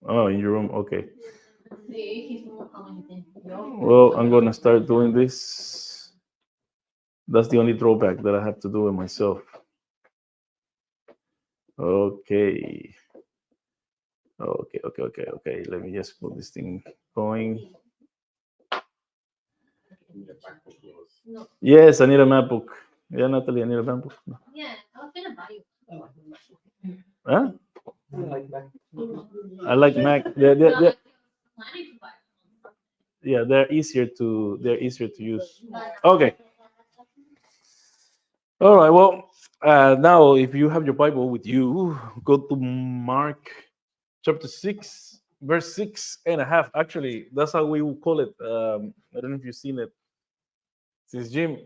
Oh, in your room. Okay. Well, I'm gonna start doing this. That's the only drawback that I have to do it myself. Okay. Okay. Let me just put this thing going. Yes, I need a MacBook. Yeah, Natalie, I need a MacBook. Huh? I like Mac. Yeah, they're easier to use. Okay. All right. Well, now if you have your Bible with you, go to Mark chapter 6, verse 6.5. Actually, that's how we will call it. I don't know if you've seen it. Since Jim,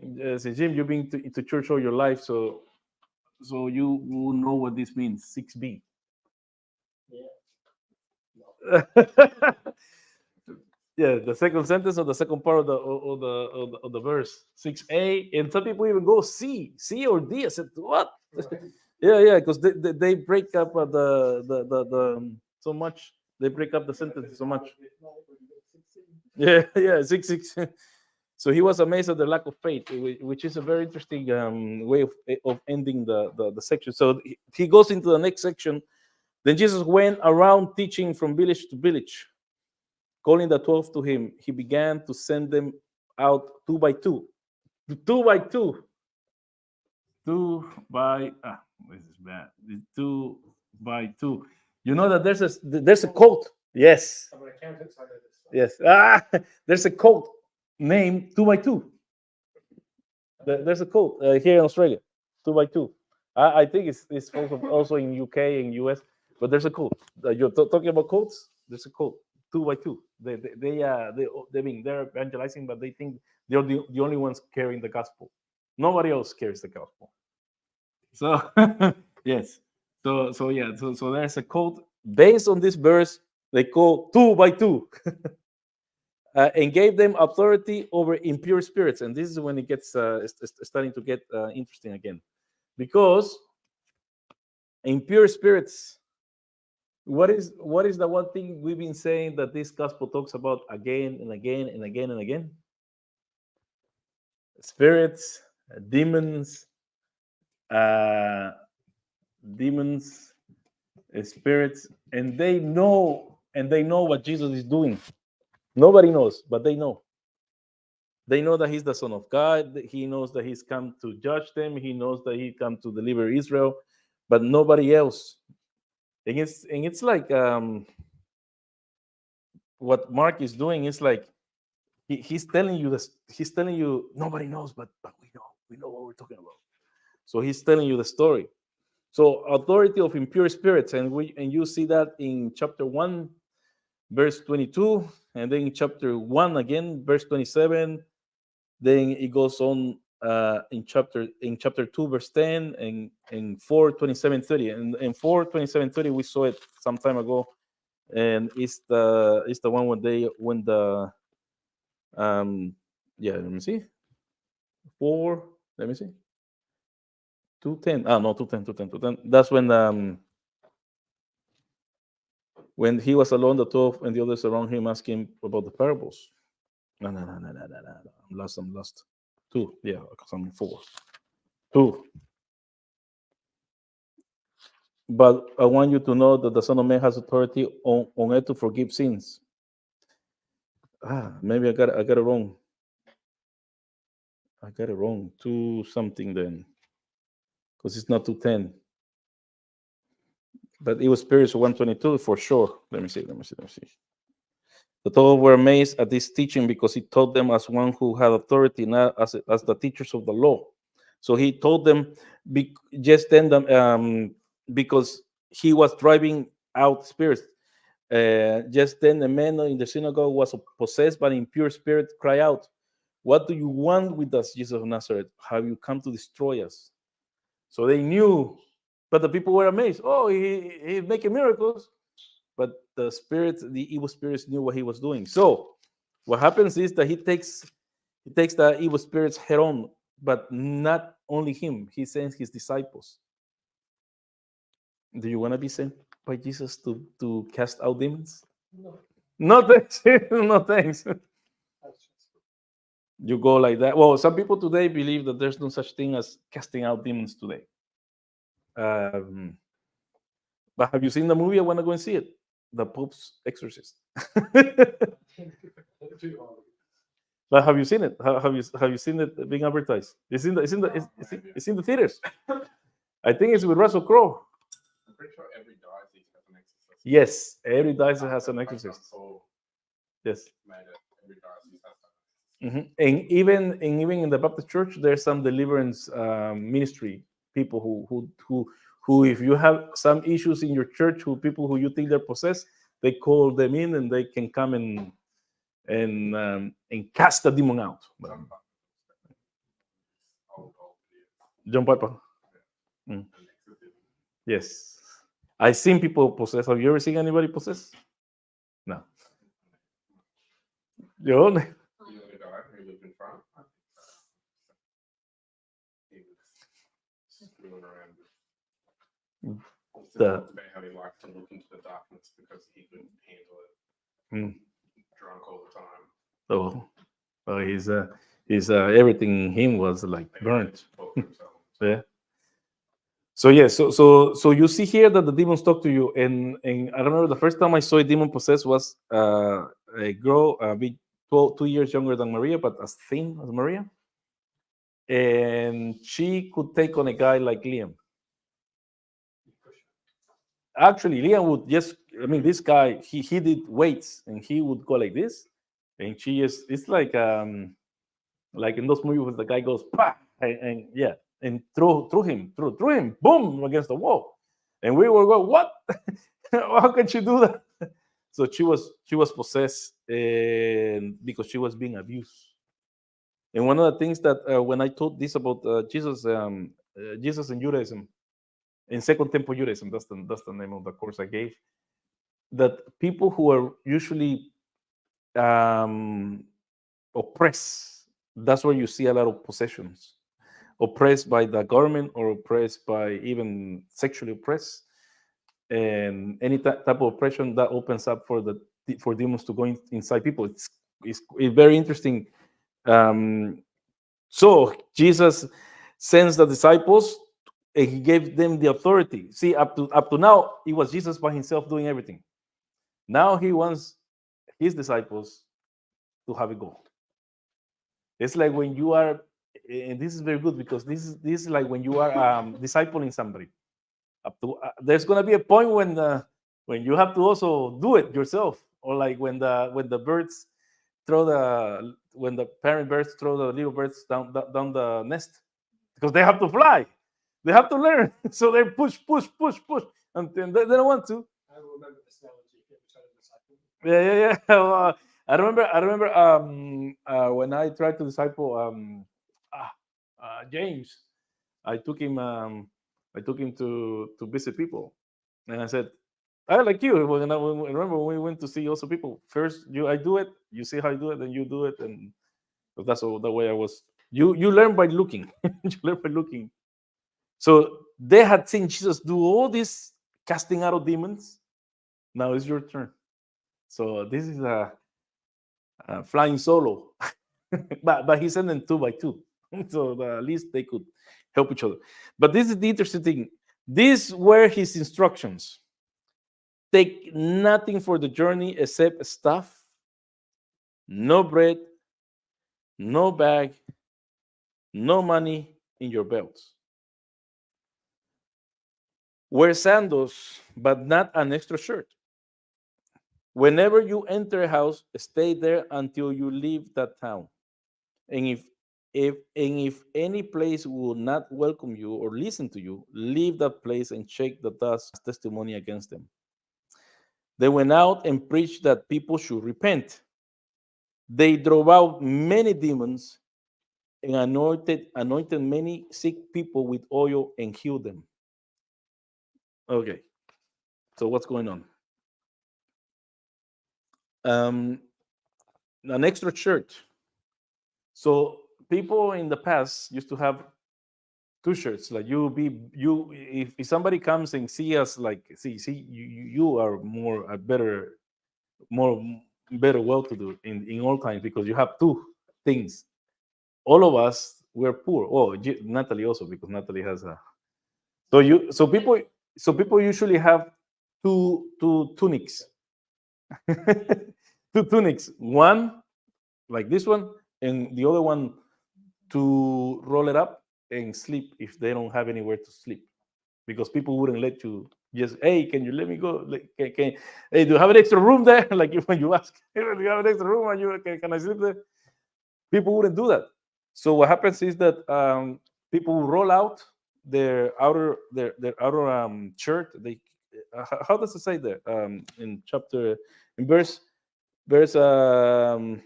you've been to church all your life, so you will know what this means. 6b. Yeah, the second sentence or the second part of the verse. 6a, and some people even go C or D. I said what? Yeah, because they break up so much. They break up the sentence so much. Yeah, 6. So he was amazed at the lack of faith, which is a very interesting way of ending the section. So he goes into the next section. Then Jesus went around teaching from village to village, calling the 12 to him. He began to send them out two by two. Two by two. This is bad. 2 by 2. You know that there's a quote. Yes. Yes. There's a quote named 2 by 2. There's a quote here in Australia. 2 by 2. I think it's also in UK and US, but there's a quote. You're talking about quotes. There's a quote. 2 by 2. They're evangelizing, but they think they're the only ones carrying the gospel. Nobody else carries the gospel. So yes. So there's a quote based on this verse. They call 2 by 2. And gave them authority over impure spirits. And this is when it gets starting to get interesting again, because impure spirits. What is the one thing we've been saying that this gospel talks about again and again and again and again? Spirits, demons, uh, demons, spirits, and they know what Jesus is doing. Nobody knows, but they know. They know that he's the Son of God. He knows that he's come to judge them. He knows that he come to deliver Israel, but nobody else. And it's like what Mark is doing is like he's telling you this. He's telling you nobody knows, but we know what we're talking about. So he's telling you the story. So authority of impure spirits, and you see that in chapter 1, verse 22, and then in chapter 1 again, verse 27. Then it goes on in chapter 2, verse 10, and in 4, 27, 30. And in 4, 27, 30, we saw it some time ago, and it's the one when the let me see. 4, let me see. 2:10. No, 2:10. That's when he was alone, the 12 and the others around him asking about the parables. No. I'm lost. 2, yeah, because I'm in 4. 2. But I want you to know that the Son of Man has authority on earth to forgive sins. Maybe I got it wrong. I got it wrong. 2 something then, because it's not 2:10. But it was spiritual 122 for sure. Let me see. The 12 were amazed at this teaching because he taught them as one who had authority, not as the teachers of the law. So he told them just then because he was driving out spirits. Just then a man in the synagogue was possessed by an impure spirit, cried out, "What do you want with us, Jesus of Nazareth? Have you come to destroy us?" So they knew, but the people were amazed. Oh, he's making miracles. But the evil spirits knew what he was doing. So what happens is that he takes the evil spirits head on, but not only him. He sends his disciples. Do you want to be sent? by Jesus to cast out demons? No thanks. No thanks. You go like that. Well, some people today believe that there's no such thing as casting out demons today. But have you seen the movie? I want to go and see it. The Pope's Exorcist. But have you seen it? Have you seen it being advertised? It's in the theaters. I think it's with Russell Crowe. I'm pretty sure every diocese has an exorcist. Yes, every diocese has an exorcist. Yes. Every diocese has that. Mm-hmm. And even in the Baptist Church, there's some deliverance ministry people who if you have some issues in your church, people who you think they're possessed, they call them in and they can come and cast the demon out. John Piper. Mm. Yes, I've seen people possessed. Have you ever seen anybody possessed? No. Yo. The other guy who lived in France, he was screwing around. About how he liked to look into the darkness because he couldn't handle it. Drunk all the time. He's everything in him was like burnt. Yeah. So yeah, so you see here that the demons talk to you, and I remember the first time I saw a demon possessed was a girl, be 2 years younger than Maria, but as thin as Maria, and she could take on a guy like Liam. Actually, Liam would this guy, he did weights and he would go like this, and it's like in those movies, the guy goes, bah! and yeah, and threw him, boom, against the wall, and we were going, what? How can she do that? So she was possessed, and because she was being abused. And one of the things that when I taught this about Jesus and Judaism, in Second Temple Judaism, that's the name of the course I gave, that people who are usually oppressed, that's where you see a lot of possessions. Oppressed by the government or oppressed by even sexually oppressed, and any type of oppression that opens up for demons to go inside people. It's very interesting. So Jesus sends the disciples, and he gave them the authority. See, up to now, it was Jesus by himself doing everything. Now he wants his disciples to have a goal. It's like when you are, and this is very good because this is like when you are discipling somebody. There's gonna be a point when you have to also do it yourself, or like when the birds when the parent birds throw the little birds down the nest, because they have to fly, they have to learn. So they push, and they don't want to. I remember this analogy. Yeah. I remember when I tried to disciple James, I took him to visit people, and I said, I like you. Remember when we went to see also people. First, I do it, you see how I do it, then you do it, and that's all the way I was. You learn by looking. You learn by looking. So they had seen Jesus do all this casting out of demons. Now it's your turn. So this is a flying solo, but he sent them 2 by 2, so at least they could help each other. But this is the interesting thing. These were his instructions: take nothing for the journey except stuff, no bread, no bag, no money in your belts. Wear sandals, but not an extra shirt. Whenever you enter a house, stay there until you leave that town. And if any place will not welcome you or listen to you, leave that place and check the dust testimony against them. They went out and preached that people should repent. They drove out many demons and anointed many sick people with oil and healed them. Okay, so what's going on? An extra shirt. So people in the past used to have 2 shirts. Like if somebody comes and see us, like see you are more a better more better well to do in all times because you have 2 things. All of us we're poor. Oh, Natalie also, because Natalie has a so people usually have two tunics. 2 tunics, one like this one, and the other one to roll it up and sleep if they don't have anywhere to sleep, because people wouldn't let you just, hey, can you let me go? Like, hey, do you have an extra room there? Like when you ask, hey, do you have an extra room? And you can I sleep there? People wouldn't do that. So what happens is that people will roll out their outer shirt. They how does it say there in chapter in verse verse 9,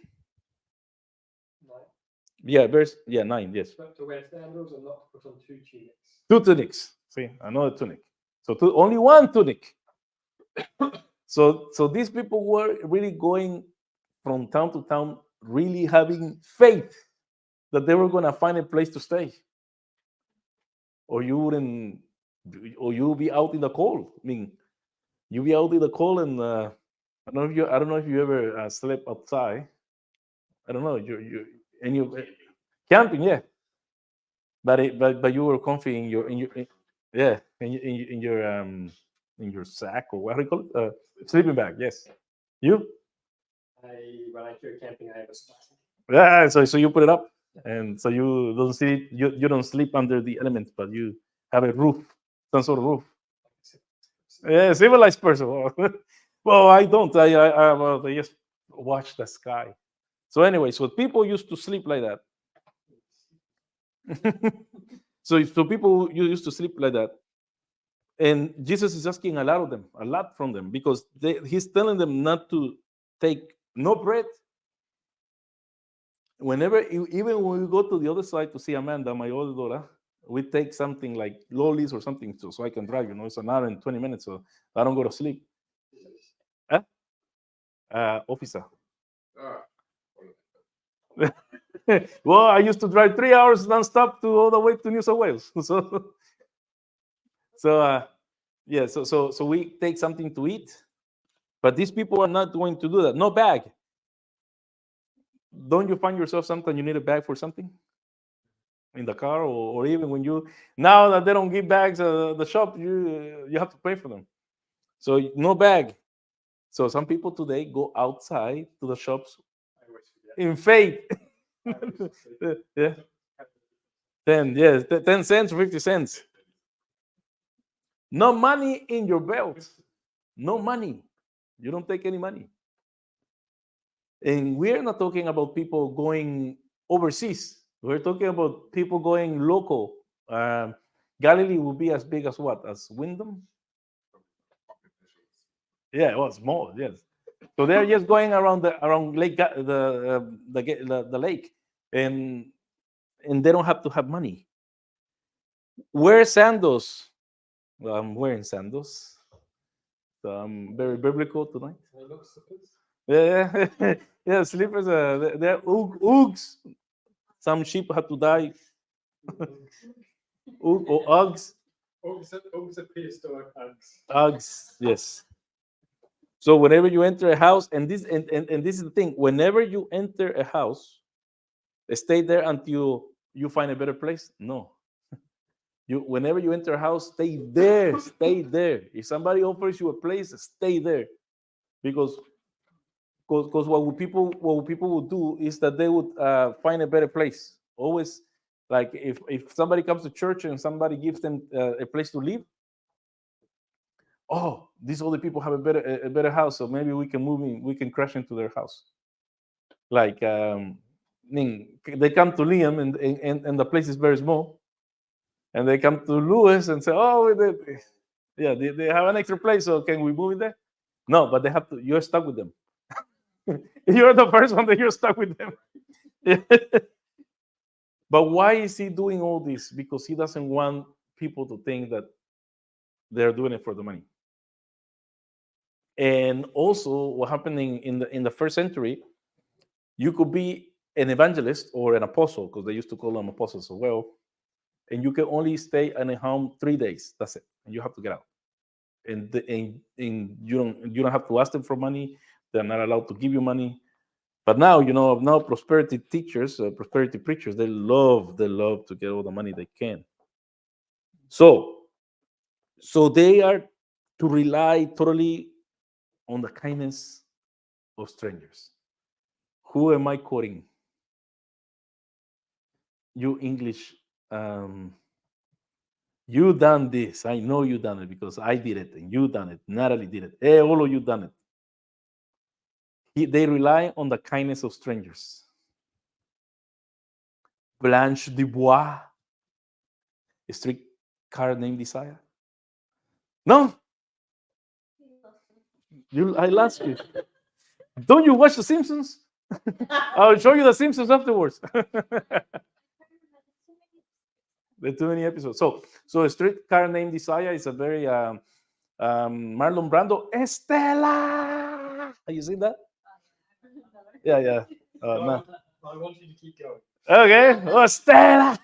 yes. To wear sandals and not to put on 2 tunics. 2 tunics. See, another tunic. So only 1 tunic. So these people were really going from town to town, really having faith that they were going to find a place to stay, or you wouldn't, or you'll be out in the cold. I mean, you'll be out in the cold, and I don't know if you ever slept outside. I don't know. You camping, yeah. But you were comfy in your yeah in your sack, or what do you call it? Sleeping bag. Yes. You? When I go camping, I have a spot. Yeah. So you put it up, and so you don't you don't sleep under the elements, but you have a roof, some sort of roof. Yeah, civilized person. Well, I don't. I just watch the sky. So anyway, so people used to sleep like that. so people used to sleep like that, and Jesus is asking a lot from them, because he's telling them not to take no bread. Even when we go to the other side to see Amanda, my older daughter, we take something like lollies or something so I can drive. It's an hour and 20 minutes, so I don't go to sleep. Huh? Officer. Well, I used to drive 3 hours nonstop to all the way to New South Wales. So we take something to eat, but these people are not going to do that. No bag. Don't you find yourself sometimes you need a bag for something in the car, or even when now that they don't give bags the shop, you have to pay for them. So no bag. So some people today go outside to the shops in faith. Yeah. 10 cents, 50 cents. No money in your belt. No money. You don't take any money. And we're not talking about people going overseas. We're talking about people going local. Galilee will be as big as what? As Wyndham? Yeah, well, small. Yes. So they're just going around lake, the lake, and they don't have to have money. Wear sandals. Well, I'm wearing sandals. So I'm very biblical tonight. Yeah, yeah, slippers. They're Uggs. Some sheep had to die. Or Uggs. Uggs are prehistoric Uggs. Uggs, yes. So whenever you enter a house, and this is the thing, whenever you enter a house, stay there until you find a better place. No. Whenever you enter a house, stay there. Stay there. If somebody offers you a place, stay there. Because what people would do is that they would find a better place. Always, like if somebody comes to church and somebody gives them a place to live, oh, these other people have a better house, so maybe we can move in, we can crash into their house. Like they come to Liam and the place is very small, and they come to Lewis and say, oh, they have an extra place, so can we move in there? No, but they have to. You're stuck with them. You're the first one that you're stuck with them. But why is he doing all this? Because he doesn't want people to think that they're doing it for the money. And also, what happening in the first century, you could be an evangelist or an apostle, because they used to call them apostles as well. and you can only stay in a home 3 days. That's it, and you have to get out. And you don't have to ask them for money. They're not allowed to give you money. But now, now prosperity teachers, prosperity preachers, they love to get all the money they can. So they are to rely totally on the kindness of strangers. Who am I quoting? You English, you done this. I know you done it because I did it and you done it. Natalie did it. Hey, all of you done it. They rely on the kindness of strangers. Blanche Dubois, a streetcar named Desire. No, I lost you. Don't you watch The Simpsons? I'll show you The Simpsons afterwards. There are too many episodes. So a streetcar named Desire is a very Marlon Brando. Estela. Have you seen that? Yeah. No. I want you to keep going. Okay. Oh, Estela.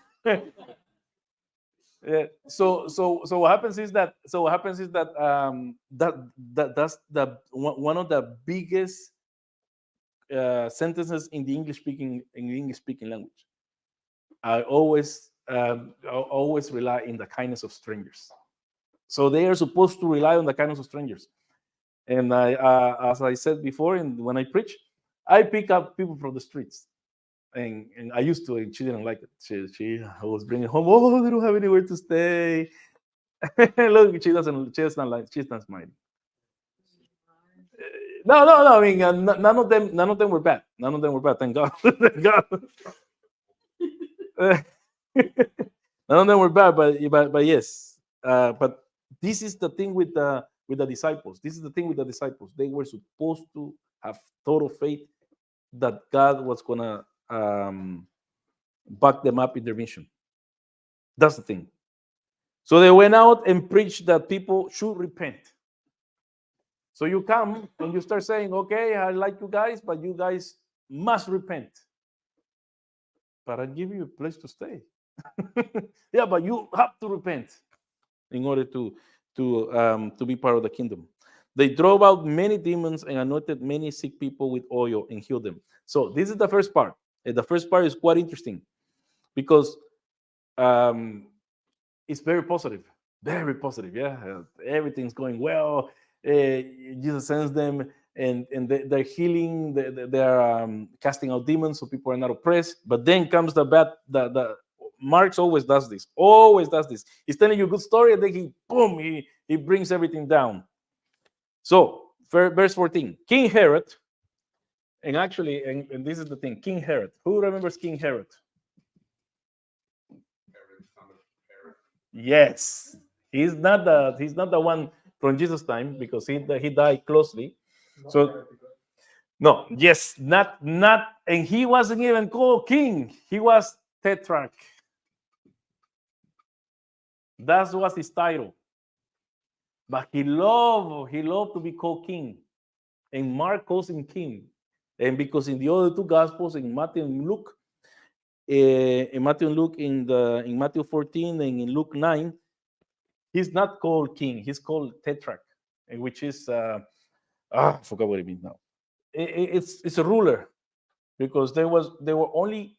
Yeah. So what happens is that that's the one of the biggest sentences in the English speaking language. I always rely in the kindness of strangers. So they are supposed to rely on the kindness of strangers. And I, as I said before, and when I preach, I pick up people from the streets. And I used to, and she didn't like it. She was bringing home, oh, they don't have anywhere to stay. Look, she's not smiling. No. I mean, none of them were bad. None of them were bad. Thank God. Thank God. None of them were bad, but yes. But this is the thing with the disciples. This is the thing with the disciples. They were supposed to have total faith that God was gonna back them up in their mission. That's the thing. So they went out and preached that people should repent. So you come and you start saying, okay, I like you guys, but you guys must repent. But I'll give you a place to stay. Yeah, but you have to repent in order to be part of the kingdom. They drove out many demons and anointed many sick people with oil and healed them. So this is the first part. And the first part is quite interesting because it's very positive. Very positive. Yeah, everything's going well. Jesus sends them, and they're healing. They're casting out demons, so people are not oppressed. But then comes the bad. The Marx always does this. Always does this. He's telling you a good story, and then he brings everything down. So verse 14, King Herod, and actually, and this is the thing, King Herod. Who remembers King Herod? Yes, he's not the one from Jesus' time because he died closely. So no, yes, not, and he wasn't even called king. He was tetrarch. That was his title. But he loved to be called king, and Mark calls him king. And because in the other two gospels, in Matthew and Luke, in Matthew 14 and in Luke 9, he's not called king. He's called tetrarch, which is I forgot what it means now. It's a ruler, because there were only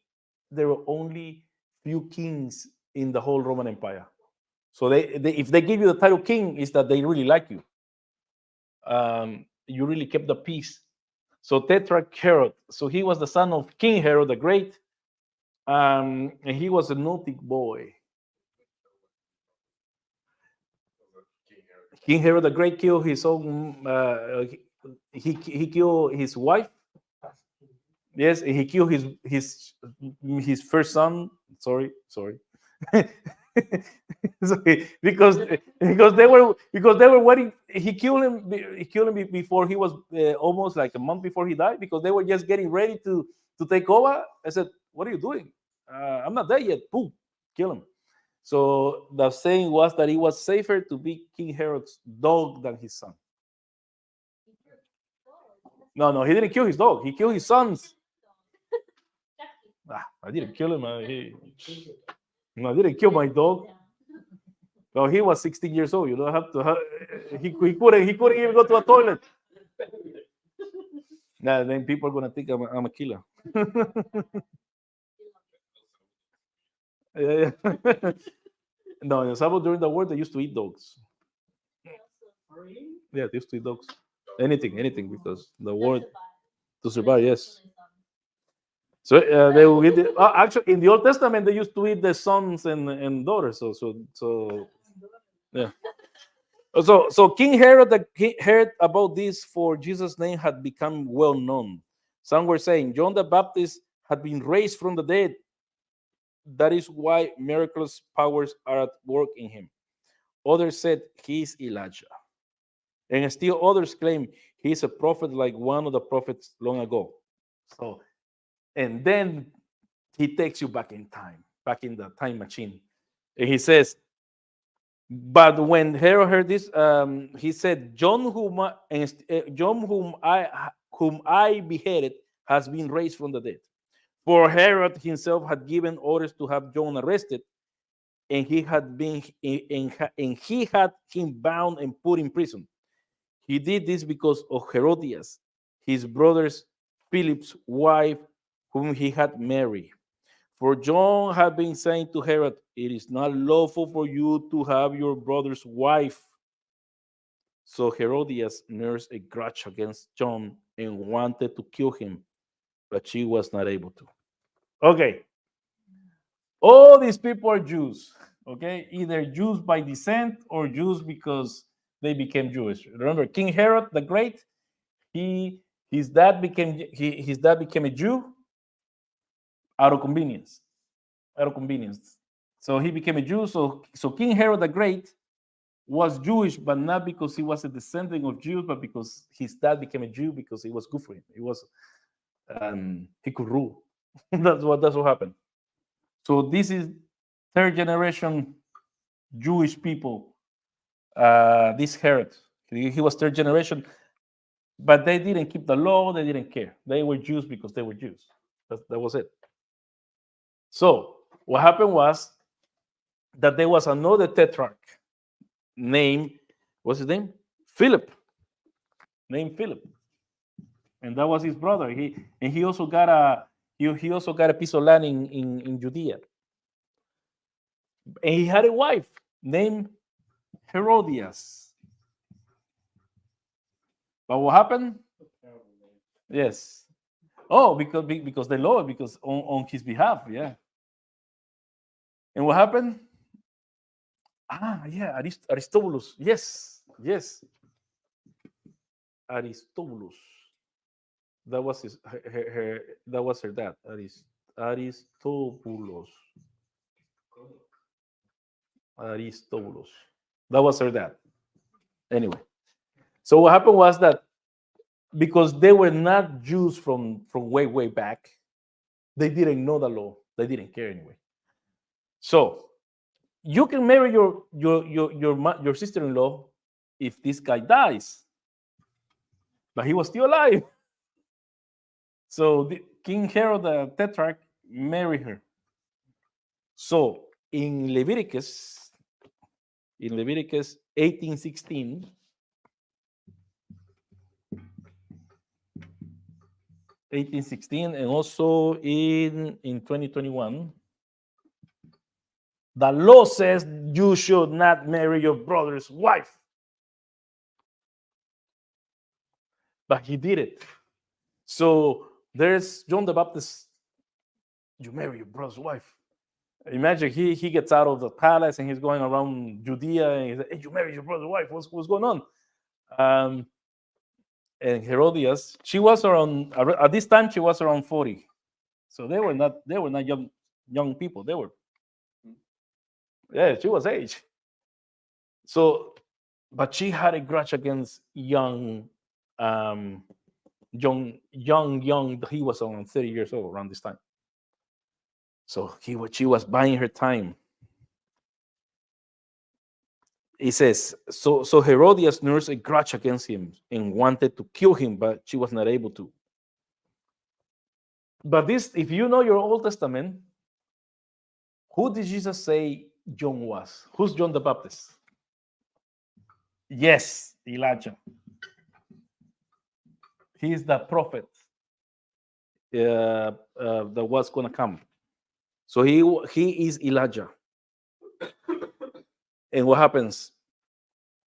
few kings in the whole Roman Empire. So they if they give you the title king, is that they really like you. You really kept the peace. So Tetrarch Herod. So he was the son of King Herod the Great, and he was a naughty boy. King Herod the Great killed his own. He killed his wife. Yes, and he killed his first son. Sorry. So because they were waiting. He killed him before he was almost like a month before he died, because they were just getting ready to take over. I said, "What are you doing? I'm not there yet." Boom, kill him. So the saying was that it was safer to be King Herod's dog than his son. No, he didn't kill his dog. He killed his sons. I didn't kill him. No, I didn't kill my dog. No, he was 16 years old. You don't have to have, he couldn't even go to a toilet. Nah, then people are gonna think I'm a killer. Yeah, yeah. No, in El Salvador during the war they used to eat dogs. Yeah, they used to eat dogs. Anything, because the war to survive. Yes. So they will eat. Actually, in the Old Testament, they used to eat the sons and daughters. So yeah. So King Herod heard about this, for Jesus' name had become well known. Some were saying John the Baptist had been raised from the dead. That is why miraculous powers are at work in him. Others said he is Elijah. And still others claim he is a prophet like one of the prophets long ago. So, and then he takes you back in time, back in the time machine. And he says, but when Herod heard this, he said, John whom I beheaded has been raised from the dead. For Herod himself had given orders to have John arrested, and he had him bound and put in prison. He did this because of Herodias, his brother's Philip's wife, whom he had married. For John had been saying to Herod, it is not lawful for you to have your brother's wife. So Herodias nursed a grudge against John and wanted to kill him, but she was not able to. Okay, all these people are Jews, okay? Either Jews by descent or Jews because they became Jewish. Remember, King Herod the Great, his dad became a Jew out of convenience. Out of convenience. So he became a Jew. So King Herod the Great was Jewish, but not because he was a descendant of Jews, but because his dad became a Jew because it was good for him. He could rule. that's what happened. So this is third generation Jewish people. This Herod, he was third generation, but they didn't keep the law. They didn't care. They were Jews because they were Jews. That was it. So what happened was that there was another tetrarch named, what's his name? Philip. Named Philip. And that was his brother. He also got a piece of land in Judea. And he had a wife named Herodias. But what happened? Yes. Oh, because the law, because on his behalf, yeah. And what happened? Yeah, Aristobulus. Yes. Aristobulus. That was that was her dad. Aristobulus. Aristobulus. That was her dad. Anyway, so what happened was that because they were not Jews from way back, they didn't know the law. They didn't care anyway. So you can marry your sister-in-law if this guy dies, but he was still alive. So King Herod the Tetrarch married her. So in Leviticus 18:16, 18:16, and also in 2021, the law says you should not marry your brother's wife. But he did it. So there's John the Baptist. You marry your brother's wife. Imagine he gets out of the palace and he's going around Judea and he's like, hey, you marry your brother's wife. What's going on? And Herodias, she was around at this time she was around 40. So they were not young people. They were, yeah, she was age. So, but she had a grudge against young. He was around 30 years old around this time. So she was buying her time. He says, so Herodias nursed a grudge against him and wanted to kill him, but she was not able to. But this, if you know your Old Testament, Who did Jesus say John was? Who's John the Baptist? Yes, Elijah. He is the prophet that was going to come. So he is Elijah. And what happens?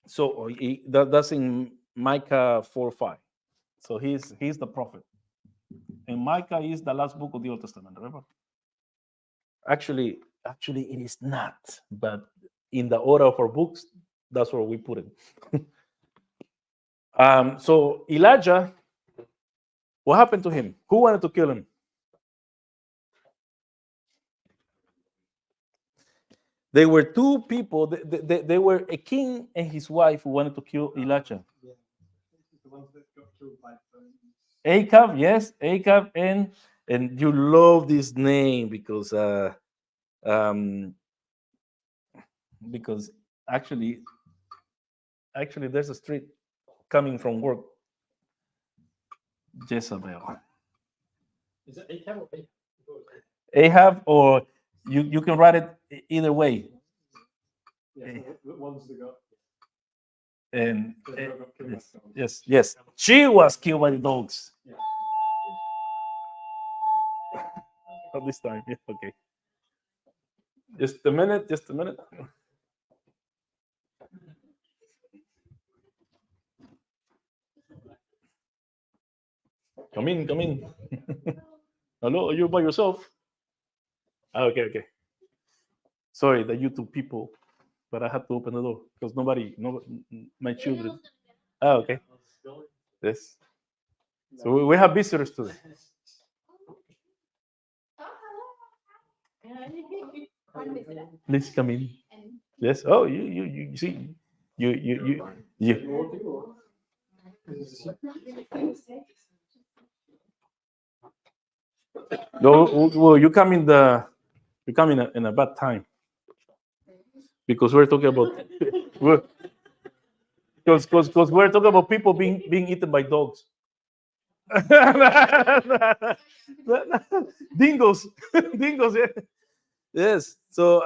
So that's in Micah 4:5. So he's the prophet. And Micah is the last book of the Old Testament, remember? Actually, it is not. But in the order of our books, that's where we put it. So Elijah, what happened to him? Who wanted to kill him? There were two people. They were a king and his wife who wanted to kill Elijah. Yeah. The ones that got killed by burns. Ahab, yes, Ahab, and you love this name because actually there's a street coming from work. Jezebel. Is it Acab or Ahab? Ahab, or you can write it either way. Yeah, the ones that got. And They got killed by dogs. yes, she was killed by the dogs. Yeah. At this time, yeah, okay. Just a minute. Come in. Hello, are you by yourself? Okay. Sorry, the YouTube people, but I had to open the door because no, my children. Okay. Yes. So we have visitors today. Please come in. Yes. Oh, you see, you. More people. No, well, you come in in a bad time because we're talking about because we're talking about people being eaten by dogs. Dingoes, yeah. Yes. So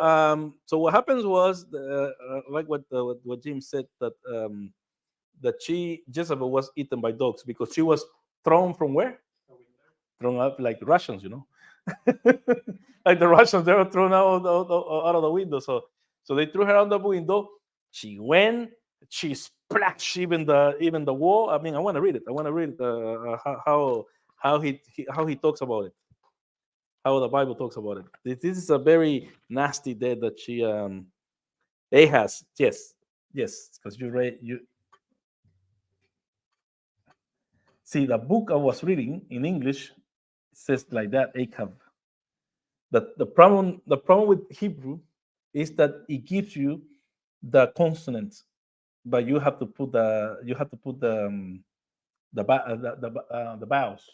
what happens was like what Jim said that Jezebel was eaten by dogs because she was thrown from where? Thrown up like Russians, like the Russians, they were thrown out of the window. So they threw her out the window. She went. She splashed even the wall. I mean, I want to read it. How he talks about it. How the Bible talks about it. This is a very nasty death that she Ahaz. Yes, because you see the book I was reading in English says like that, Ahab. The problem with Hebrew is that it gives you the consonants, but you have to put the vowels.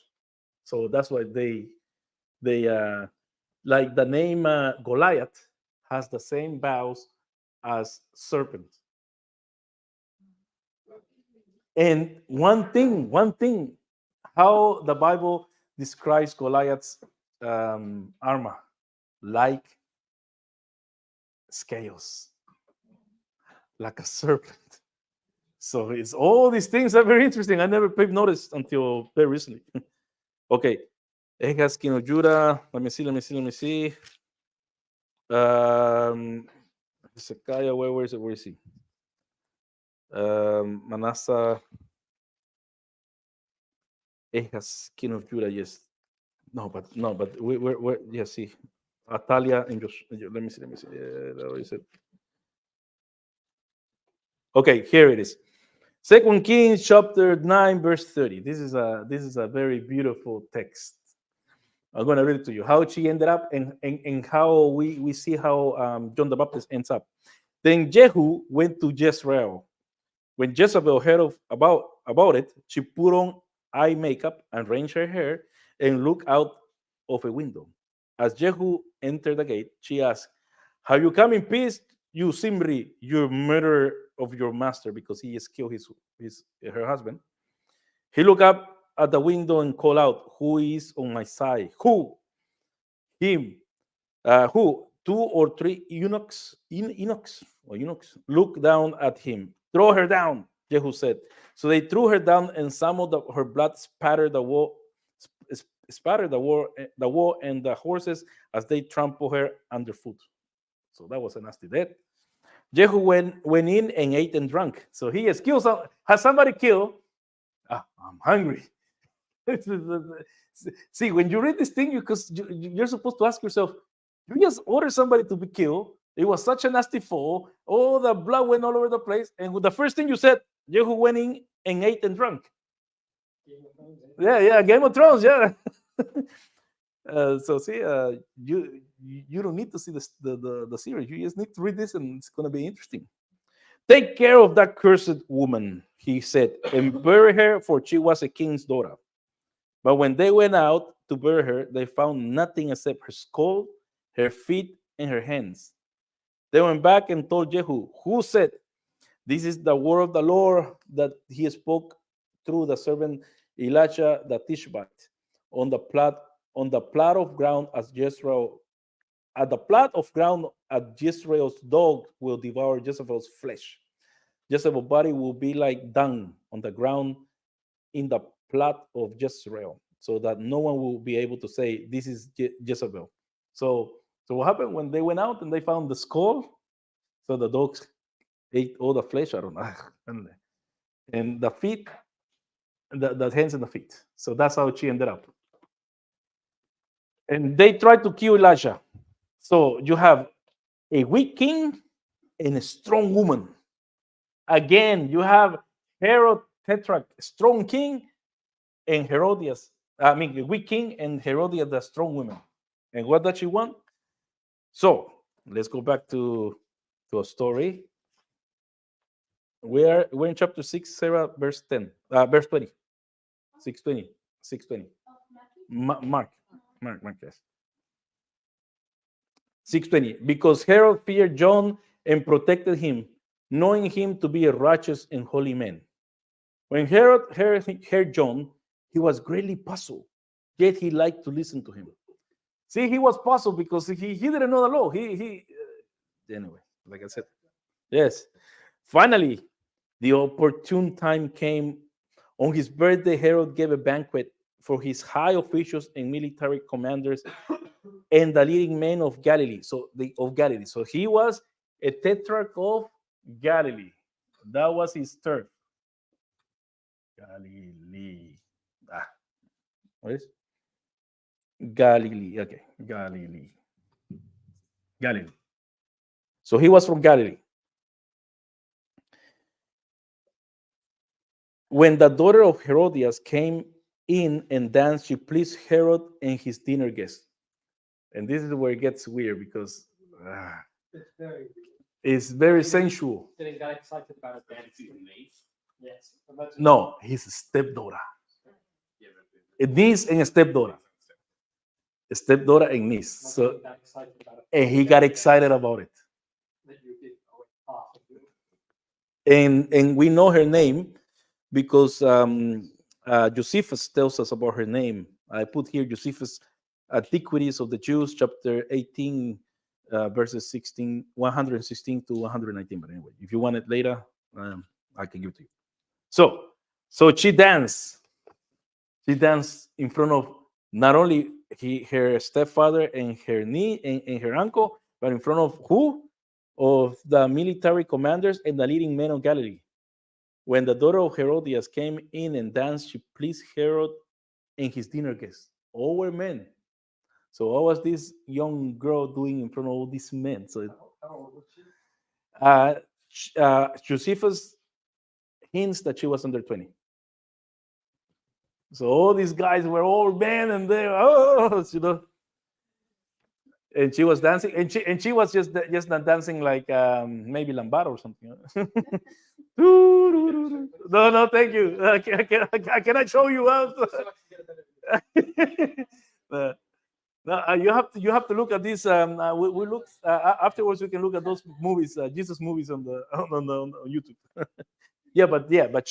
So that's why they like the name Goliath has the same vowels as serpent. And one thing, how the Bible describes Goliath's armor, like scales, like a serpent. So it's all these things are very interesting. I never paid notice until very recently. Okay, Ahaz, king of Judah. Let me see. Hezekiah, where is it? Where is he? Manasseh, Ahaz, king of Judah. Yes. No, but we're yes. See, Atalia and Josh. Let me see. Where is it? Okay, here it is. 2 Kings chapter 9, verse 30. This is a very beautiful text. I'm going to read it to you. How she ended up and how we see how John the Baptist ends up. Then Jehu went to Jezreel. When Jezebel heard about it, she put on eye makeup and arranged her hair and looked out of a window. As Jehu entered the gate, she asked, "Have you come in peace, you Simri, you murderer of your master," because he has killed her husband. He looked up at the window and called out, "Who is on my side? Who? Him. Who? 2 or 3 eunuchs looked down at him. Throw her down, Jehu said. So they threw her down, and some of her blood spattered the wall, the wall and the horses as they trampled her underfoot. So that was a nasty death. Jehu went in and ate and drank. So he has killed has somebody killed? I'm hungry. See, when you read this thing, you're supposed to ask yourself, you just ordered somebody to be killed. It was such a nasty fall. All the blood went all over the place. And the first thing you said, Jehu went in and ate and drank. Yeah, Game of Thrones, yeah. So see, you don't need to see the series. You just need to read this, and it's going to be interesting. Take care of that cursed woman, he said, and bury her, for she was a king's daughter. But when they went out to bury her, they found nothing except her skull, her feet, and her hands. They went back and told Jehu, who said, this is the word of the Lord that he spoke through the servant Elijah the Tishbite on the plot of ground as Jezreel. At the plot of ground at Jezreel's dog will devour Jezebel's flesh. Jezebel's body will be like dung on the ground in the plot of Jezreel, so that no one will be able to say, this is Jezebel. So what happened when they went out and they found the skull? So the dogs ate all the flesh out of them. And the feet, the hands and the feet. So that's how she ended up. And they tried to kill Elijah. So you have a weak king and a strong woman. Again, you have Herod Tetrarch, strong king, and Herodias. A weak king and Herodias, the strong woman. And what does she want? So let's go back to a story. We're in chapter 6, Sarah, verse 10, verse 20. 6:20. 6:20. Mark, yes. 6:20. Because Herod feared John and protected him, knowing him to be a righteous and holy man. When Herod heard John, he was greatly puzzled, yet he liked to listen to him. See, he was puzzled because he didn't know the law. Anyway, like I said. Yes. Finally, the opportune time came. On his birthday, Herod gave a banquet for his high officials and military commanders and the leading men of Galilee. So he was a tetrarch of Galilee. That was his turf. Galilee. What is? Galilee. Okay, Galilee. So he was from Galilee. When the daughter of Herodias came in and danced, she pleased Herod and his dinner guests. And this is where it gets weird because it's very sensual. Did he get excited about it? Yes. No, his stepdaughter. A niece and a stepdaughter. A stepdaughter and niece. So, and he got excited about it. And we know her name because Josephus tells us about her name. I put here Josephus' Antiquities of the Jews, chapter 18, verses 116 to 119. But anyway, if you want it later, I can give it to you. So she danced. She danced in front of not only her stepfather and her niece and her uncle, but in front of who? Of the military commanders and the leading men of Galilee. When the daughter of Herodias came in and danced, she pleased Herod and his dinner guests. All were men. So what was this young girl doing in front of all these men? So Josephus hints that she was under 20. So all these guys were all men, and they, and she was dancing, and she was just not dancing like maybe lambada or something. No, thank you. Can I show you out? No, you have to look at this. We look afterwards. We can look at those movies, Jesus movies on YouTube. but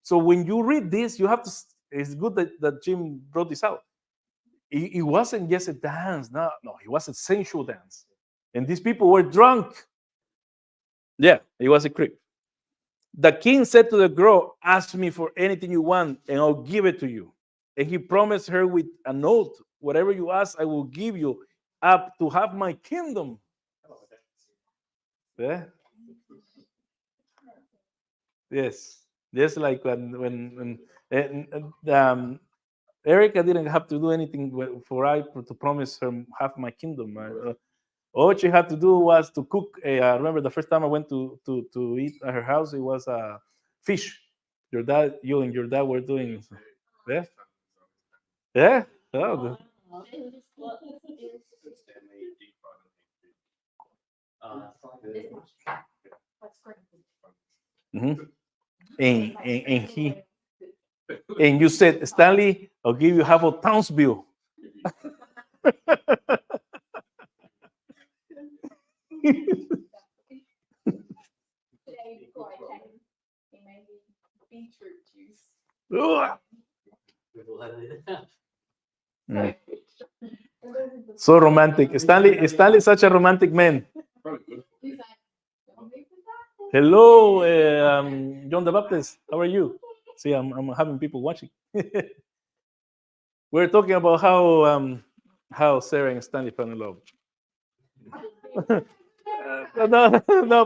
so when you read this, you have to. It's good that Jim brought this out. it wasn't just a dance. No, it was a sensual dance. And these people were drunk. Yeah, it was a creep. The king said to the girl, ask me for anything you want, and I'll give it to you. And he promised her with an oath, whatever you ask, I will give you up to have my kingdom. Yeah. Yes. Just like when Erica didn't have to do anything for I to promise her half my kingdom. All she had to do was to cook. I remember the first time I went to eat at her house, it was fish. You and your dad were doing. Yeah. Yeah. Oh, mhm. And you said, Stanley, I'll give you half of Townsville. Ugh. Mm. So romantic. Stanley is such a romantic man. Hello, John the Baptist. How are you? See, I'm having people watching. We're talking about how Sarah and Stanley fell in love. No,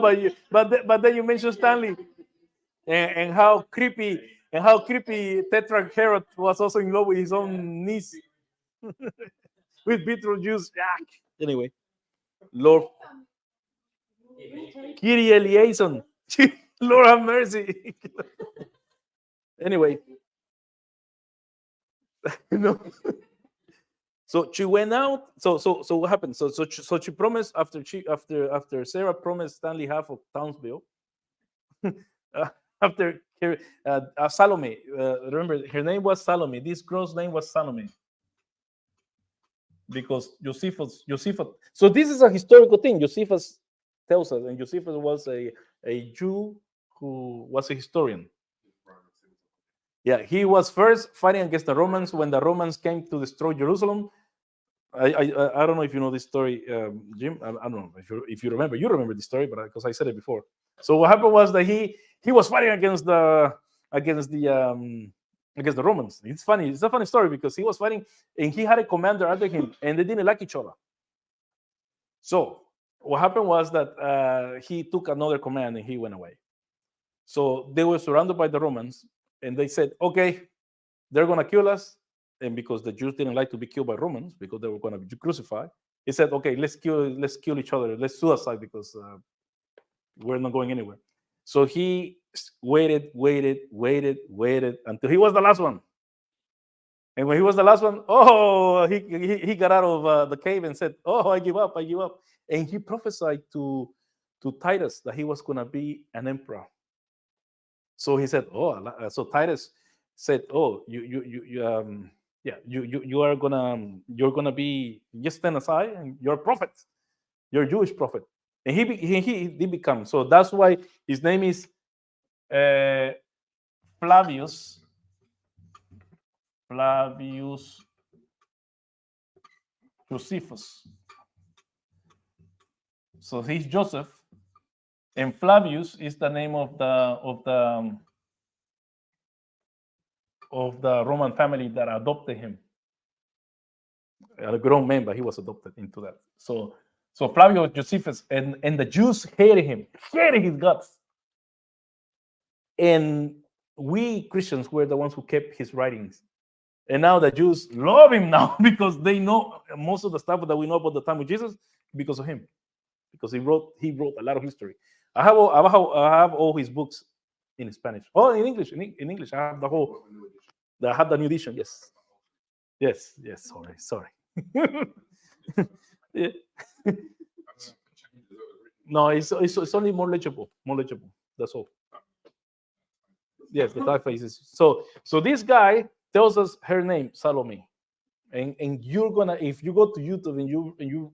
but then you mentioned Stanley and how creepy Tetrarch Herod was also in love with his own niece with beetroot juice. Yuck. Anyway, Lord Kyrie liaison. Lord have mercy. Anyway, no. So she went out. So what happened? So she promised after Sarah promised Stanley half of Townsville. After Salome, remember her name was Salome. This girl's name was Salome because Josephus. So this is a historical thing. Josephus tells us, and Josephus was a Jew who was a historian. Yeah, he was first fighting against the Romans when the Romans came to destroy Jerusalem. I don't know if you know this story, Jim. I don't know if you remember. You remember the story, but because I said it before. So what happened was that he was fighting against the Romans. It's funny. It's a funny story because he was fighting and he had a commander under him, and they didn't like each other. So what happened was that he took another command and he went away. So they were surrounded by the Romans, and they said, "Okay, they're gonna kill us." And because the Jews didn't like to be killed by Romans because they were going to be crucified, he said, "Okay, let's kill each other. Let's suicide because we're not going anywhere." So he waited until he was the last one. And when he was the last one, he got out of the cave and said, "Oh, I give up. And he prophesied to Titus that he was going to be an emperor. So he said, so Titus said, "Oh, you're gonna be, just stand aside and you're a prophet, you're a Jewish prophet." And he did become. So that's why his name is Flavius Josephus. So he's Joseph, and Flavius is the name of the Roman family that adopted him. A grown man, but he was adopted into that. So Flavius Josephus, and the Jews hated him, hated his guts. And we Christians were the ones who kept his writings. And now the Jews love him now because they know most of the stuff that we know about the time of Jesus because of him. Because he wrote a lot of history. I have all his books in Spanish. Oh, in English. In English, I have the whole. I have the new edition. Yes. Sorry. Yeah. No, it's only more legible. That's all. Yes, the typefaces. So this guy tells us her name, Salome, and you're gonna, if you go to YouTube and you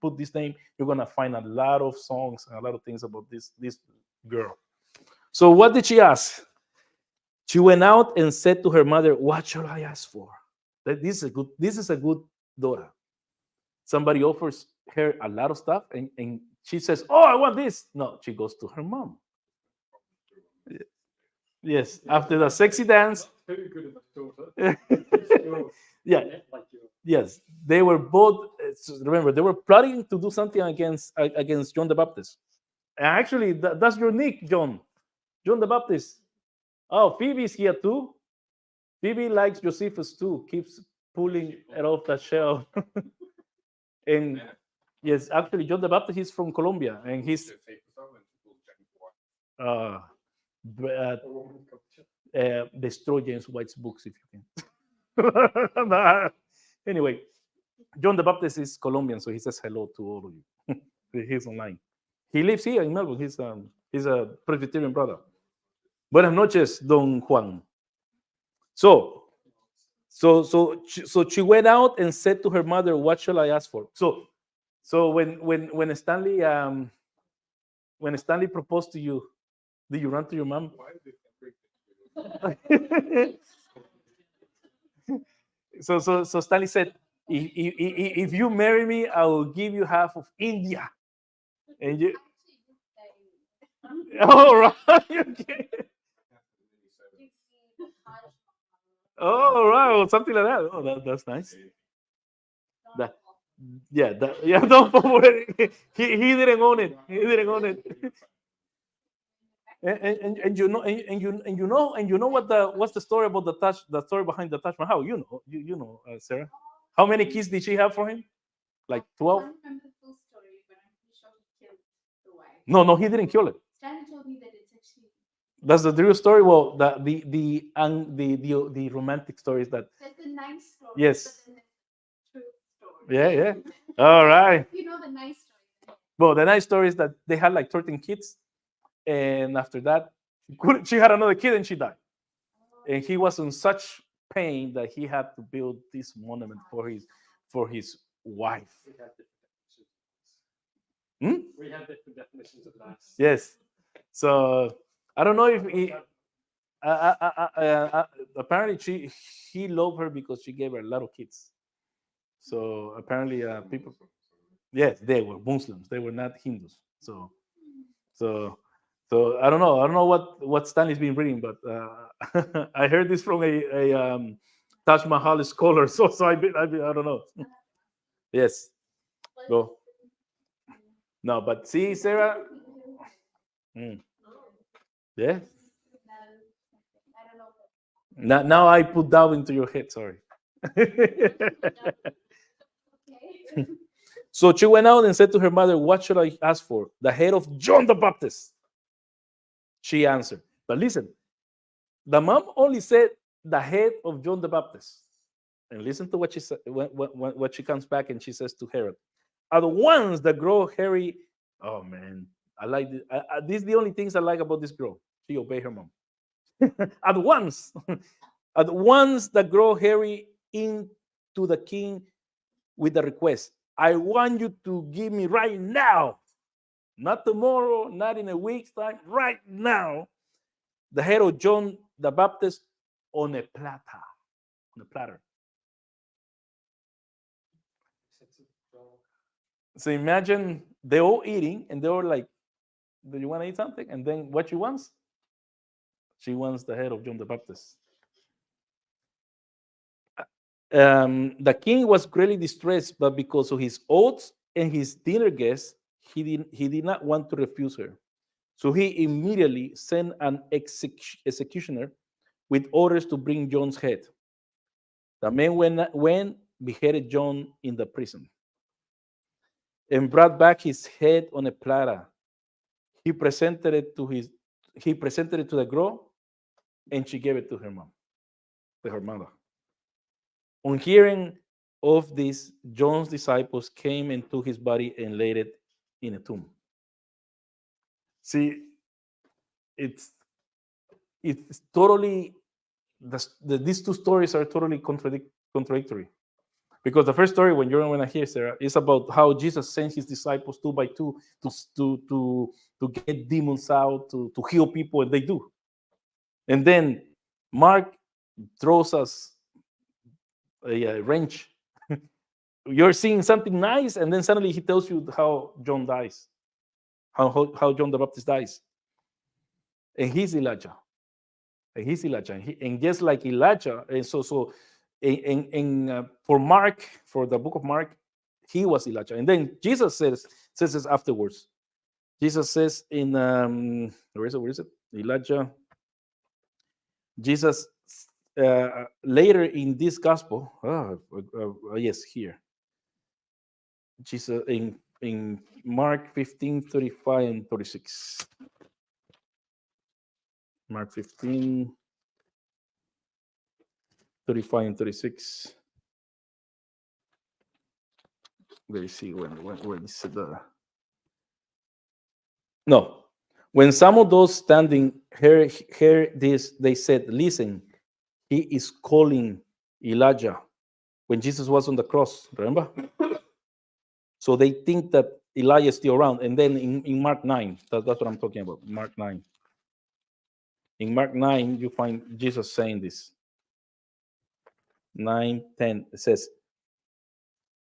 put this name, you're gonna find a lot of songs and a lot of things about this girl. So what did she ask? She went out and said to her mother, "What shall I ask for?" that this is a good daughter. Somebody offers her a lot of stuff, and she says, "Oh, I want this." No, she goes to her mom. Yes, after the sexy dance. Very good enough daughter. Yeah, Like you. yes, they were both. Remember, they were plotting to do something against John the Baptist. And actually, that's your nick, John. John the Baptist. Oh, Phoebe's here too. Phoebe likes Josephus too. Keeps pulling it off the shelf. And yes, actually, John the Baptist is from Colombia, and he's uh, destroy James White's books if you can. Anyway, John the Baptist is Colombian, so he says hello to all of you. He's online. He lives here in Melbourne. He's a Presbyterian brother. Buenas noches, Don Juan. So she went out and said to her mother, "What shall I ask for?" So when Stanley proposed to you, did you run to your mom? So Stanley said, if you marry me, I will give you half of India. And you, all right, okay. All right, well, something like that. Oh, that's nice. That, yeah, don't worry. He didn't own it. He didn't own it. And you know what's the story about the story behind the Taj Mahal? You know, Sarah. How many kids did she have for him? Like 12? I don't remember the full story, but I'm pretty sure he killed the wife. No, he didn't kill it. Stanley told me that it's actually. That's the real story. Well, the romantic story is that. That's a nice story. Yes. But then there's the true story. Yeah. All right. You know the nice story. Well, the nice story is that they had like 13 kids, and after that, she had another kid and she died. And he was in such pain that he had to build this monument for his wife. We have different definitions of nice. Yes. So I don't know if he. Apparently, he loved her because she gave her a lot of kids. So apparently, people. Yes, they were Muslims. They were not Hindus. So I don't know. I don't know what Stanley's been reading, but I heard this from a Taj Mahal scholar. So I don't know. Yes. Go. No, but see, Sarah. Yeah. I don't know. Now I put doubt into your head. Sorry. Okay. So she went out and said to her mother, "What should I ask for? The head of John the Baptist." She answered. But listen, the mom only said the head of John the Baptist. And listen to what she said. What she comes back and she says to Herod, "Are the ones that grow hairy." Oh man, I like this. These are the only things I like about this girl. She obeyed her mom. Are the ones, are the ones that grow hairy into the king with the request, "I want you to give me right now, not tomorrow, not in a week's time, right now, the head of John the Baptist on a platter." On a platter. So imagine they all eating and they were like, "Do you want to eat something?" And then what she wants? She wants the head of John the Baptist. The king was greatly distressed, but because of his oaths and his dinner guests, he did not want to refuse her. So he immediately sent an executioner with orders to bring John's head. The men went beheaded John in the prison and brought back his head on a platter. He presented it to the girl, and she gave it to her mom, to her mother. On hearing of this, John's disciples came and took his body and laid it in a tomb. See, it's totally these two stories are totally contradictory. Because the first story, when you're going to hear, Sarah, is about how Jesus sent his disciples 2 by 2 to get demons out, to heal people, and they do. And then Mark throws us a wrench. You're seeing something nice, and then suddenly he tells you how John dies, how John the Baptist dies, and he's Elijah, and just like Elijah, and so for Mark, for the book of Mark, he was Elijah, and then Jesus says this afterwards. Jesus says in where is it? Elijah. Jesus later in this gospel, yes, here. Jesus in Mark 15:35 and 36. Mark 15:35 and 36. Let me see when is the no. When some of those standing heard this, they said, "Listen, he is calling Elijah." When Jesus was on the cross, remember? So they think that Elijah is still around. And then in Mark 9, that's what I'm talking about. Mark 9. In Mark 9, you find Jesus saying this. 9:10, it says,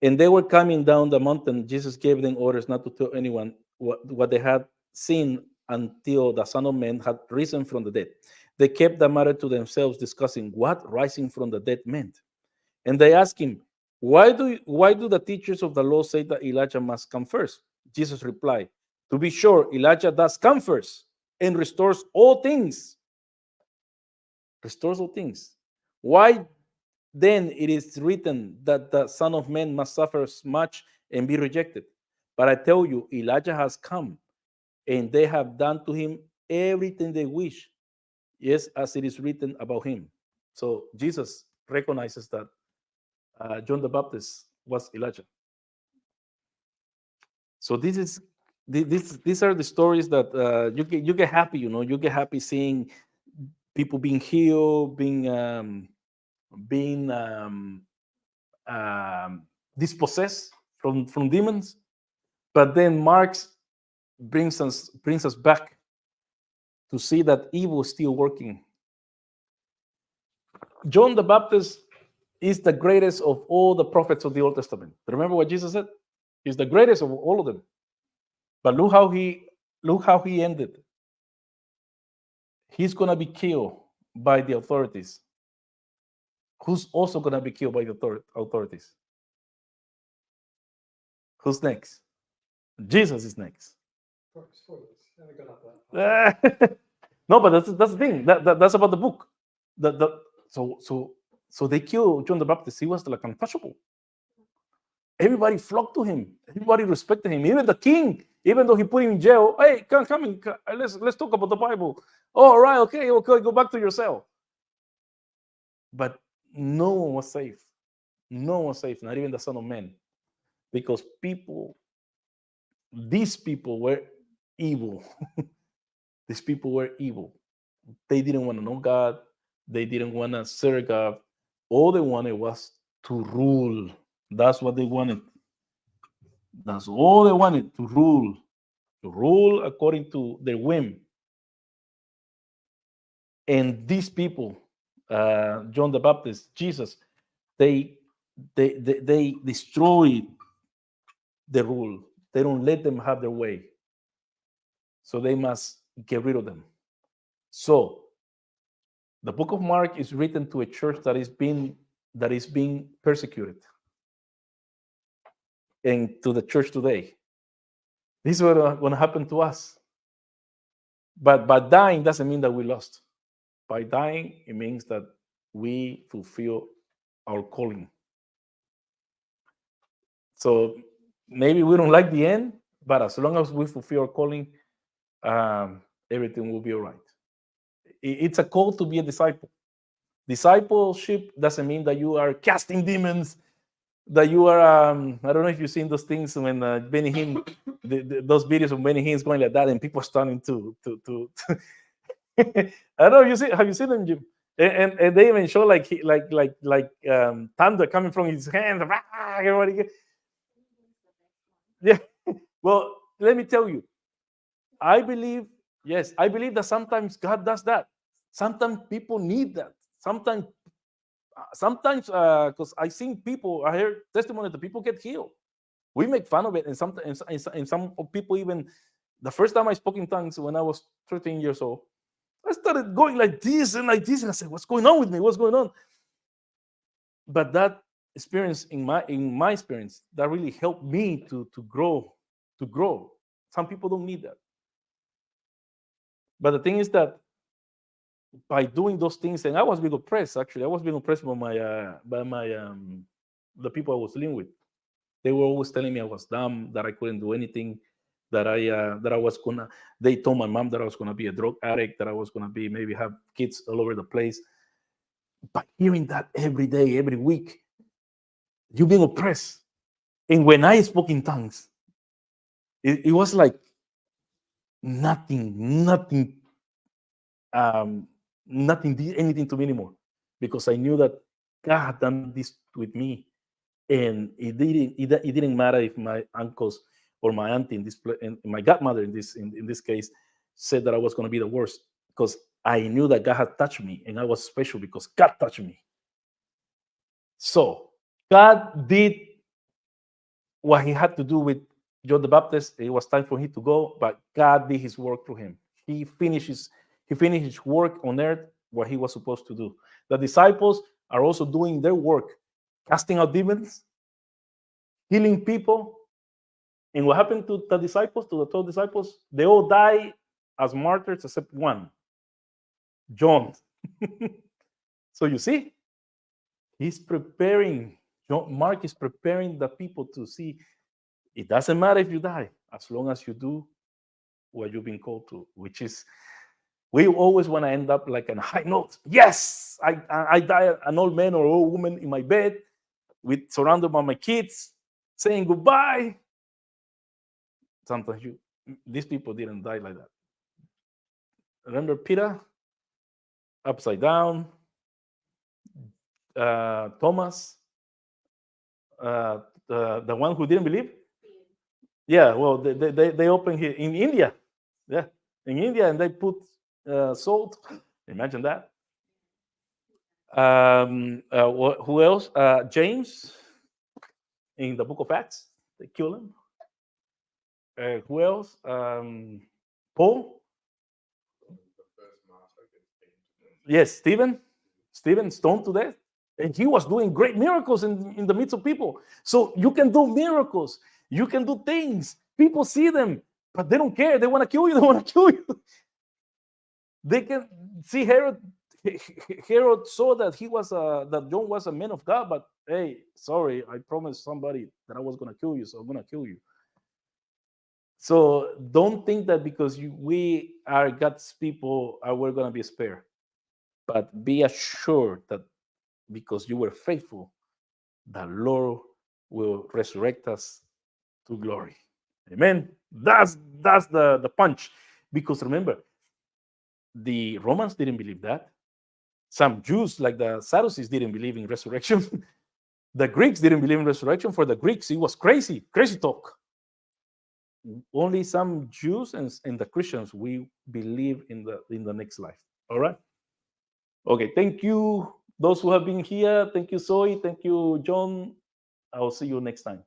and they were coming down the mountain. Jesus gave them orders not to tell anyone what they had seen until the Son of Man had risen from the dead. They kept the matter to themselves, discussing what rising from the dead meant. And they asked him, why do the teachers of the law say that Elijah must come first? Jesus replied, to be sure, Elijah does come first and restores all things. Restores all things. Why then it is written that the Son of Man must suffer much and be rejected? But I tell you, Elijah has come, and they have done to him everything they wish, yes, as it is written about him. So Jesus recognizes that John the Baptist was Elijah. So these are the stories that you get happy, you get happy seeing people being healed, being dispossessed from demons. But then Marx brings us back to see that evil is still working. John the Baptist is the greatest of all the prophets of the Old Testament. Remember what Jesus said? He's the greatest of all of them. But look how he ended. He's gonna be killed by the authorities. Who's also gonna be killed by the authorities? Who's next? Jesus is next. No, but that's the thing. That's about the book. So they killed John the Baptist. He was like untouchable. Everybody flocked to him. Everybody respected him. Even the king, even though he put him in jail. Hey, come in. Let's talk about the Bible. Oh, all right, okay, go back to your cell. But no one was safe. No one was safe. Not even the Son of Man, because these people were evil. These people were evil. They didn't want to know God. They didn't want to serve God. All they wanted was to rule. That's what they wanted. That's all they wanted, to rule according to their whim. And these people, John the Baptist, Jesus, they destroy the rule. They don't let them have their way. So they must get rid of them. So the book of Mark is written to a church that is being persecuted, and to the church today. This is what's going to happen to us. But by dying doesn't mean that we lost. By dying, it means that we fulfill our calling. So maybe we don't like the end, but as long as we fulfill our calling, everything will be all right. It's a call to be a disciple. Discipleship doesn't mean that you are casting demons, that you are, I don't know if you've seen those things when Benny Hinn, those videos of Benny Hinn going like that, and people are starting to I don't know, have you seen them, Jim? And they even show like thunder coming from his hands. Everybody yeah. Well, let me tell you, I believe that sometimes God does that. Sometimes people need that. Sometimes sometimes, because I seen people, I heard testimony that people get healed. We make fun of it, and some people even. The first time I spoke in tongues when I was 13 years old, I started going like this and like this, and I said, "What's going on with me? What's going on?" But that experience, in my experience, that really helped me to grow, to grow. Some people don't need that. But the thing is that by doing those things, and I was being oppressed. Actually, I was being oppressed by my the people I was living with. They were always telling me I was dumb, that I couldn't do anything, that I was gonna. They told my mom that I was gonna be a drug addict, that I was gonna be maybe have kids all over the place. But hearing that every day, every week, you being oppressed, and when I spoke in tongues, it was like nothing, nothing did anything to me anymore, because I knew that God had done this with me, and it didn't matter if my uncles or my auntie in this and my godmother in this case said that I was going to be the worst, because I knew that God had touched me, and I was special because God touched me. So God did what He had to do with John the Baptist. It was time for him to go, but God did His work through him. He finished his work on earth, what He was supposed to do. The disciples are also doing their work, casting out demons, healing people. And what happened to the disciples, to the 12 disciples? They all died as martyrs except one, John. So you see, he's preparing, Mark is preparing the people to see it doesn't matter if you die, as long as you do what you've been called to, which is, we always want to end up like on a high note. Yes, I die an old man or old woman in my bed, surrounded by my kids, saying goodbye. Sometimes these people didn't die like that. Remember Peter, upside down, Thomas, the one who didn't believe. Yeah, well, they opened here in India. Yeah, in India, and they put salt. Imagine that. Who else? James in the Book of Acts. They kill him. Who else? Paul. Yes, Stephen stoned to death. And he was doing great miracles in the midst of people. So you can do miracles. You can do things. People see them, but they don't care. They want to kill you. They want to kill you. They can see Herod. Herod saw that that John was a man of God, but hey, sorry, I promised somebody that I was going to kill you, so I'm going to kill you. So don't think that because we are God's people, we're going to be spared. But be assured that because you were faithful, the Lord will resurrect us to glory. Amen. That's the punch. Because remember, the Romans didn't believe that. Some Jews, like the Sadducees, didn't believe in resurrection. The Greeks didn't believe in resurrection. For the Greeks, it was crazy talk. Only some Jews and the Christians, we believe in the next life. All right. Okay. Thank you, those who have been here. Thank you, Zoe. Thank you, John. I will see you next time.